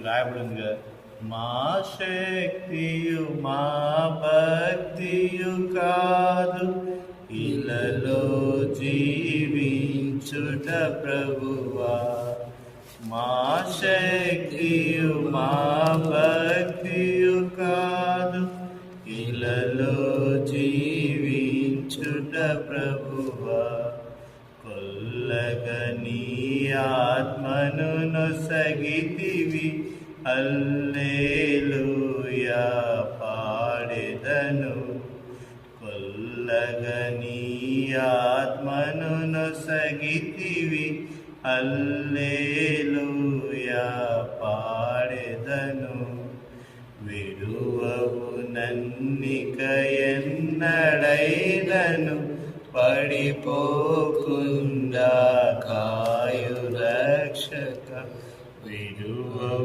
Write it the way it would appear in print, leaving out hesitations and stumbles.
రాయబడిందిగా, మా శక్తియు మా భక్తియు కాదు, ఇలలో జీవించుట ప్రభువా. మా శక్తియు మా భక్తియు కాదు, ఇలలో జీవించుట ప్రభువా. కొల్లగని ఆత్మను నొసగితివి, హల్లెలూయా పాడెదను. కొల్లగని ఆత్మను నొసగితివి, హల్లెలూయా పాడెదను. విడువవు నన్నిక ఎన్నడైనను, పడిపోకుండా కాయు రక్షక. విడువవు